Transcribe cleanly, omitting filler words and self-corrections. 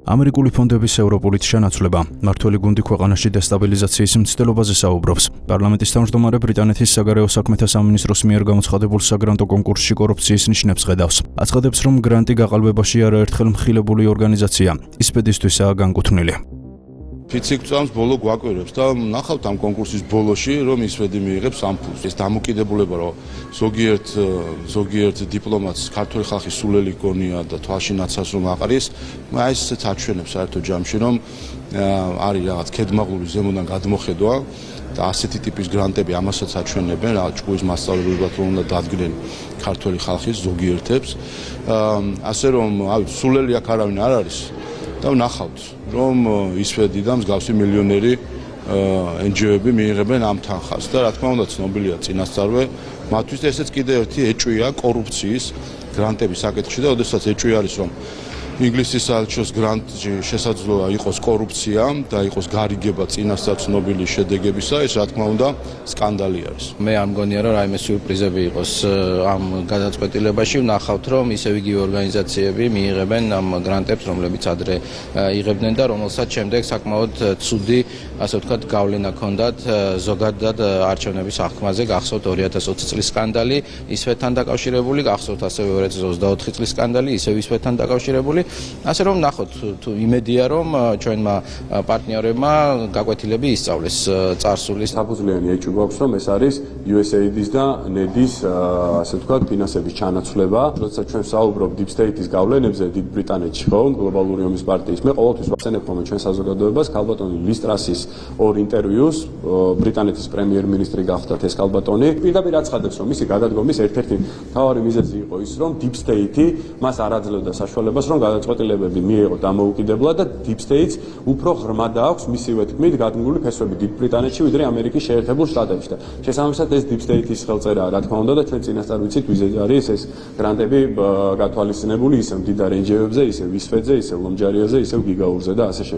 ამერიკული ფონდების ევროპულით შენაცვლება მმართველი გუნდი ქვეყანაში დესტაბილიზაციის მცდელობაზე საუბრობს. პარლამენტის თავმჯდომარე ბრიტანეთის საგარეო საქმეთა სამინისტროს მიერ გამოცხადებულ საგრანტო კონკურსში კორუფციის ნიშნებს ხედავს. აცხადებს, რომ გრანტი გაყალბებაში არაერთხელ მხილებული ორგანიზაცია ისპედისთვისაა განკუთვნილი. ფიციკწამს ბოლო გვაკვირებს და ნახავთ ამ კონკურსის ბოლოში, რომ ისვედი მიიღებს ამ ფულს. ეს დამოკიდებულება, რომ ზოგიერთ დიპლომატს ქართული ხალხის სულელი გონია და თვალში ნაცავს რომ აყრის, აი ესეც აჩვენებს საერთო ჯამში, რომ არის რაღაც ქედმაღლური ზემოდან გადმოხედვა და ასეთი ტიპის გრანტები ამასაც აჩვენებენ, რა ჭკუის მასწავლებლებად რომ უნდა დადგნენ ქართული ხალხის ზოგიერთებს. ასე რომ, სულელი აქ არავინ არ არის. და ვნახავთ, რომ ისვედი და მსგავსი მილიონერი NGO-ები მიიღებენ ამ თანხას და რა თქმა უნდა ცნობილია წინასწარვე, მათთვის ესეც კიდევ ერთი ეჭვია კორუფციის გრანტების საკითხში და ოდესაც ეჭვი არის, რომ ინგლისის საელჩოს გრანტში შესაძლოა იყოს კორუფცია და იყოს გარიგება წინასწარ ცნობილი შედეგებისა, ეს რა თქმა უნდა სკანდალი არის. მე არ მგონია, რომ რაიმე სიურპრიზები იყოს ამ გადაწყვეტილებაში, ვნახავთ, რომ ისევ იგივე ორგანიზაციები მიიღებენ ამ გრანტებს, რომლებიც ადრე იღებდნენ და რომელსაც შემდეგ საკმაოდ ცუდი, ასე ვთქვათ, გავლენა ჰქონდათ ზოგადად არჩევნების აღქმაზე, გახსოვთ 2020 წლის სკანდალი, ისვეთთან დაკავშირებული, გახსოვთ ასევე 2024 წლის სკანდალი, ისევ ისვეთთან დაკავშირებული. ასე რომ ნახოთ, თუ იმედია, რომ ჩვენმა პარტნიორებმა გაკვეთილები ისწავლეს წარსულის. საფუძვლიანი ეჭვი გვაქვს, რომ ეს არის USAID-ის და NED-ის, ასე ვთქვათ, ფინანსების ჩანაცვლება. როდესაც ჩვენ საუბრობ Deep State-ის გავლენებზე დიდ ბრიტანეთში, ხო, გლობალური ომის პარტიის, მე ყოველთვის ვახსენებ ხოლმე ჩვენ საზოგადოებას ქალბატონი ლის ტრასის ორ ინტერვიუს, ბრიტანეთის პრემიერ-მინისტრი გახდათ ეს ქალბატონი. პირდაპირ აცხადებს, რომ მისი გადადგომის ერთ-ერთი მთავარი მიზეზი იყო ის, რომ Deep State-ი მას არ აძლევდა საშუალებას, რომ გადაწყვეტილებები მიეღო დამოუკიდებლად და Deep State-ს უფრო ღრმად აქვს მისივე თქმით გადგმული ფესვები დიდ ბრიტანეთში, ვიდრე ამერიკის შეერთებულ შტატებში და შესაბამისად ეს Deep State-ის ხელწერაა, რა თქმა უნდა და ჩვენ წინასწარ ვიცით ვიზე არის ეს გრანტები გათვალისწინებული ისევ მდიდარ NGO-ებზე, ისევ ისვედზე, ისევ ლომჯარიაზე, ისევ გიგაურზე და ასე